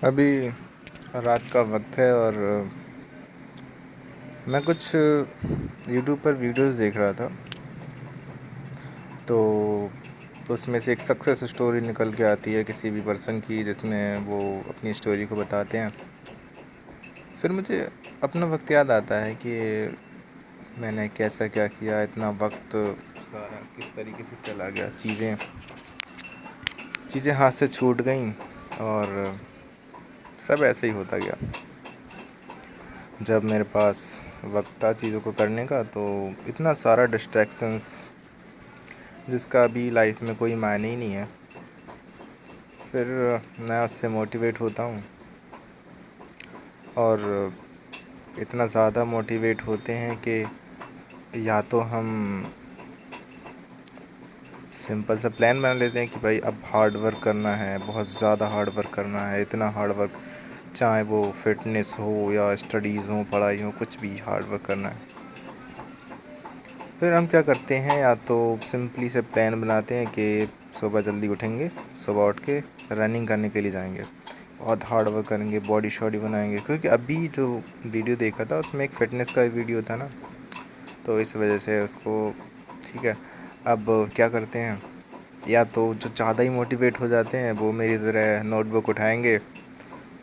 अभी रात का वक्त है और मैं कुछ यूट्यूब पर वीडियोस देख रहा था। तो उसमें से एक सक्सेस स्टोरी निकल के आती है किसी भी पर्सन की, जिसमें वो अपनी स्टोरी को बताते हैं। फिर मुझे अपना वक्त याद आता है कि मैंने कैसा क्या किया, इतना वक्त सारा किस तरीके से चला गया, चीज़ें हाथ से छूट गईं और सब ऐसे ही होता गया। जब मेरे पास वक्त था चीज़ों को करने का, तो इतना सारा डिस्ट्रैक्शंस जिसका अभी लाइफ में कोई मायने ही नहीं है। फिर मैं उससे मोटिवेट होता हूँ और इतना ज़्यादा मोटिवेट होते हैं कि या तो हम सिंपल सा प्लान बना लेते हैं कि भाई अब हार्ड वर्क करना है, बहुत ज़्यादा हार्ड वर्क करना है, इतना हार्ड वर्क, चाहे वो फिटनेस हो या स्टडीज़ हो, पढ़ाई हो, कुछ भी हार्ड वर्क करना है। फिर हम क्या करते हैं, या तो सिंपली से प्लान बनाते हैं कि सुबह जल्दी उठेंगे, सुबह उठ के रनिंग करने के लिए जाएंगे, बहुत हार्ड वर्क करेंगे, बॉडी शॉडी बनाएंगे। क्योंकि अभी जो वीडियो देखा था उसमें एक फ़िटनेस का वीडियो था ना, तो इस वजह से उसको ठीक है। अब क्या करते हैं, या तो जो ज़्यादा ही मोटिवेट हो जाते हैं वो मेरी तरह नोटबुक उठाएंगे,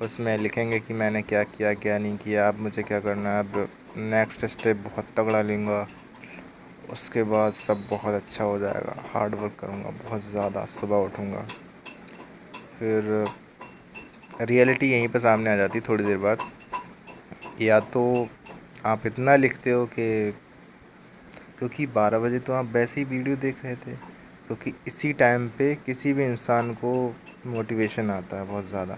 उसमें लिखेंगे कि मैंने क्या किया क्या नहीं किया, अब मुझे क्या करना है, अब नेक्स्ट स्टेप बहुत तगड़ा लूँगा, उसके बाद सब बहुत अच्छा हो जाएगा, हार्ड वर्क करूँगा बहुत ज़्यादा, सुबह उठूँगा। फिर रियलिटी यहीं पर सामने आ जाती थोड़ी देर बाद। या तो आप इतना लिखते हो कि क्योंकि 12 बजे तो आप वैसे ही वीडियो देख रहे थे, क्योंकि इसी टाइम पे किसी भी इंसान को मोटिवेशन आता है बहुत ज़्यादा।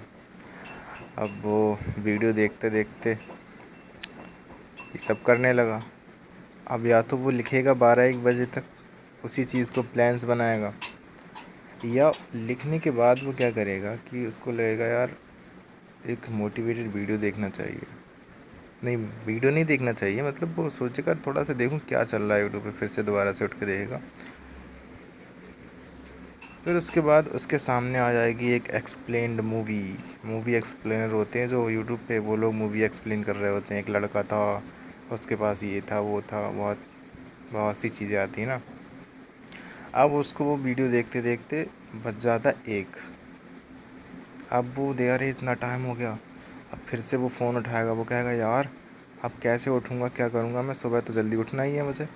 अब वो वीडियो देखते देखते ये सब करने लगा। अब या तो वो लिखेगा 12-1 बजे तक, उसी चीज़ को प्लान्स बनाएगा, या लिखने के बाद वो क्या करेगा कि उसको लगेगा यार एक मोटिवेटेड वीडियो देखना चाहिए। नहीं, वीडियो नहीं देखना चाहिए, मतलब वो सोचेगा थोड़ा सा देखूं क्या चल रहा है यूट्यूब पे, फिर से दोबारा से उठ के देखेगा। फिर उसके बाद उसके सामने आ जाएगी एक एक्सप्लेन्ड मूवी एक्सप्लेनर होते हैं जो यूट्यूब पे, वो लोग मूवी एक्सप्लेन कर रहे होते हैं। एक लड़का था, उसके पास ये था वो था, बहुत बहुत सी चीज़ें आती हैं ना। अब उसको वो वीडियो देखते देखते बच जाता एक। अब वो दे यार इतना टाइम हो गया, अब फिर से वो फ़ोन उठाएगा, वो कहेगा यार अब कैसे उठूँगा, क्या करूँगा, मैं सुबह तो जल्दी उठना ही है मुझे।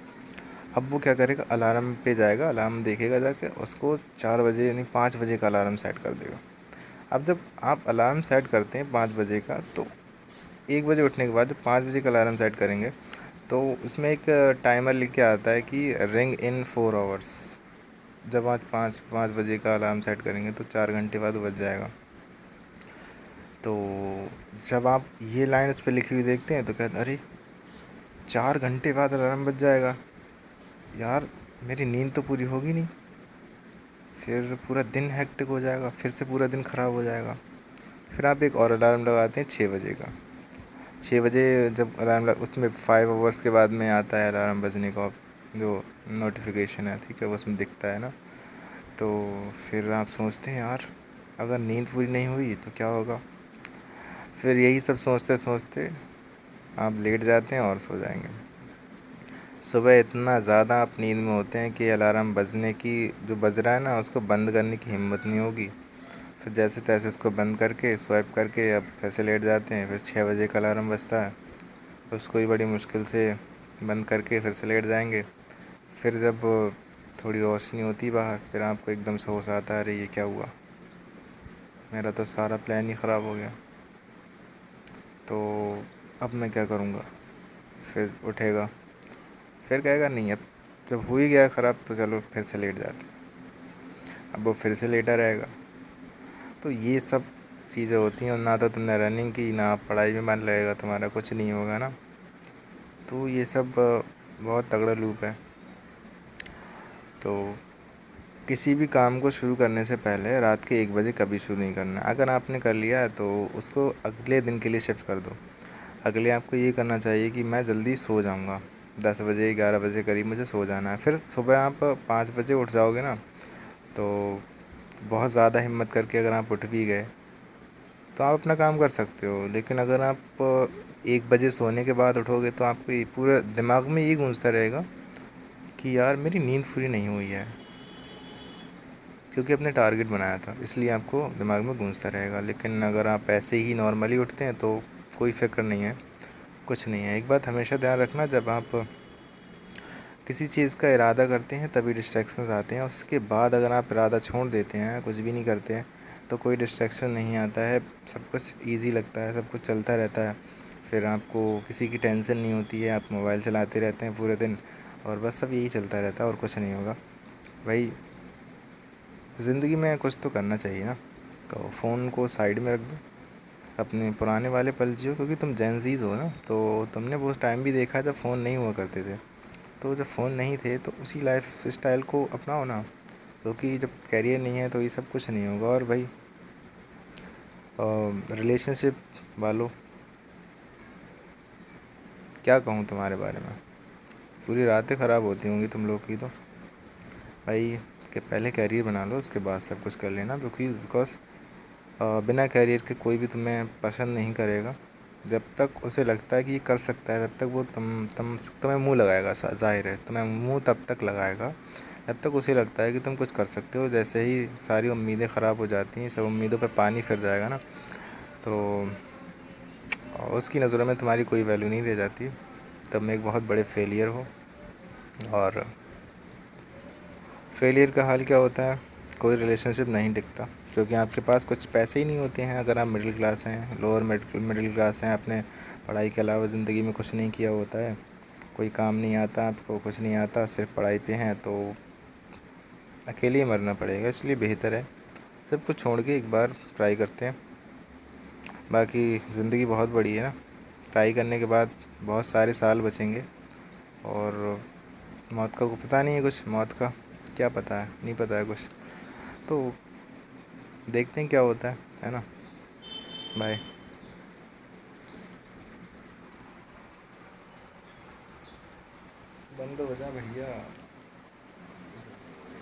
अब वो क्या करेगा, अलार्म पे जाएगा, अलार्म देखेगा जाके, उसको 4 बजे यानी 5 बजे का अलार्म सेट कर देगा। अब जब आप अलार्म सेट करते हैं 5 बजे का, तो 1 बजे उठने के बाद जब 5 बजे का अलार्म सेट करेंगे, तो उसमें एक टाइमर लिख के आता है कि रिंग इन 4 आवर्स। जब आज पाँच पाँच बजे का अलार्म सेट करेंगे तो 4 घंटे बाद बज जाएगा। तो जब आप ये लाइन उस पर लिखी हुई देखते हैं तो कहते अरे 4 घंटे बाद अलार्म बज जाएगा, यार मेरी नींद तो पूरी होगी नहीं, फिर पूरा दिन हेक्टिक हो जाएगा, फिर से पूरा दिन ख़राब हो जाएगा। फिर आप एक और अलार्म लगाते हैं 6 बजे का। 6 बजे जब अलार्म उसमें 5 आवर्स के बाद में आता है अलार्म बजने का जो नोटिफिकेशन है, ठीक है, वो उसमें दिखता है ना। तो फिर आप सोचते हैं यार अगर नींद पूरी नहीं हुई तो क्या होगा। फिर यही सब सोचते सोचते आप लेट जाते हैं और सो जाएंगे। सुबह इतना ज़्यादा आप नींद में होते हैं कि अलार्म बजने की, जो बज रहा है ना, उसको बंद करने की हिम्मत नहीं होगी। फिर जैसे तैसे उसको बंद करके स्वाइप करके अब फिर से लेट जाते हैं। फिर 6 बजे का अलार्म बजता है, उसको ही बड़ी मुश्किल से बंद करके फिर से लेट जाएंगे। फिर जब थोड़ी रोशनी होती बाहर, फिर आपको एकदम से होश आता है अरे ये क्या हुआ, मेरा तो सारा प्लान ही ख़राब हो गया, तो अब मैं क्या करूँगा। फिर उठेगा, फिर कहेगा नहीं अब जब हो ही गया ख़राब तो चलो फिर से लेट जाते। अब वो फिर से लेटा रहेगा। तो ये सब चीज़ें होती हैं, और ना तो तुमने रनिंग की, ना पढ़ाई में मन लगेगा तुम्हारा, कुछ नहीं होगा ना। तो ये सब बहुत तगड़ा लूप है। तो किसी भी काम को शुरू करने से पहले रात के 1 बजे कभी शुरू नहीं करना। अगर आपने कर लिया है तो उसको अगले दिन के लिए शिफ्ट कर दो। अगले आपको ये करना चाहिए कि मैं जल्दी सो जाऊँगा, 10 बजे 11 बजे करीब मुझे सो जाना है। फिर सुबह आप 5 बजे उठ जाओगे ना, तो बहुत ज़्यादा हिम्मत करके अगर आप उठ भी गए तो आप अपना काम कर सकते हो। लेकिन अगर आप 1 बजे सोने के बाद उठोगे तो आपको ये पूरा दिमाग में यही गूंजता रहेगा कि यार मेरी नींद पूरी नहीं हुई है, क्योंकि आपने टारगेट बनाया था, इसलिए आपको दिमाग में गूंजता रहेगा। लेकिन अगर आप ऐसे ही नॉर्मली उठते हैं तो कोई फ़िक्र नहीं है, कुछ नहीं है। एक बात हमेशा ध्यान रखना, जब आप किसी चीज़ का इरादा करते हैं तभी डिस्ट्रैक्शंस आते हैं। उसके बाद अगर आप इरादा छोड़ देते हैं, कुछ भी नहीं करते हैं, तो कोई डिस्ट्रैक्शन नहीं आता है। सब कुछ ईज़ी लगता है, सब कुछ चलता रहता है। फिर आपको किसी की टेंशन नहीं होती है, आप मोबाइल चलाते रहते हैं पूरे दिन और बस सब यही चलता रहता है और कुछ नहीं होगा। भाई ज़िंदगी में कुछ तो करना चाहिए ना। तो फ़ोन को साइड में रख दो, अपने पुराने वाले पल जियो, क्योंकि तुम जेन ज़ीज़ हो ना, तो तुमने वो टाइम भी देखा है जब फ़ोन नहीं हुआ करते थे। तो जब फ़ोन नहीं थे तो उसी लाइफ स्टाइल को अपनाओ ना, क्योंकि जब कैरियर नहीं है तो ये सब कुछ नहीं होगा। और भाई रिलेशनशिप वालों, क्या कहूँ तुम्हारे बारे में, पूरी रातें ख़राब होती होंगी तुम लोग की तो। भाई कि पहले कैरियर बना लो, उसके बाद सब कुछ कर लेना, बिकॉज़ बिना कैरियर के कोई भी तुम्हें पसंद नहीं करेगा। जब तक उसे लगता है कि ये कर सकता है तब तक वो तुम्हें मुँह लगाएगा। ज़ाहिर है तुम्हें मुँह तब तक लगाएगा जब तक उसे लगता है कि तुम कुछ कर सकते हो। जैसे ही सारी उम्मीदें ख़राब हो जाती हैं, सब उम्मीदों पे पानी फिर जाएगा ना, तो उसकी नज़रों में तुम्हारी कोई वैल्यू नहीं रह जाती। तुम एक बहुत बड़े फेलियर हो। और फेलियर का हाल क्या होता है, कोई रिलेशनशिप नहीं टिकता, क्योंकि आपके पास कुछ पैसे ही नहीं होते हैं। अगर आप मिडिल क्लास हैं, लोअर मिडिल क्लास हैं, आपने पढ़ाई के अलावा ज़िंदगी में कुछ नहीं किया होता है, कोई काम नहीं आता आपको, कुछ नहीं आता, सिर्फ पढ़ाई पे हैं, तो अकेले ही मरना पड़ेगा। इसलिए बेहतर है सब कुछ छोड़ के एक बार ट्राई करते हैं। बाकी ज़िंदगी बहुत बड़ी है ना, ट्राई करने के बाद बहुत सारे साल बचेंगे। और मौत का को पता नहीं है कुछ, मौत का क्या पता है, नहीं पता है कुछ। तो देखते हैं क्या होता है ना। बाय। बंद हो जा भैया।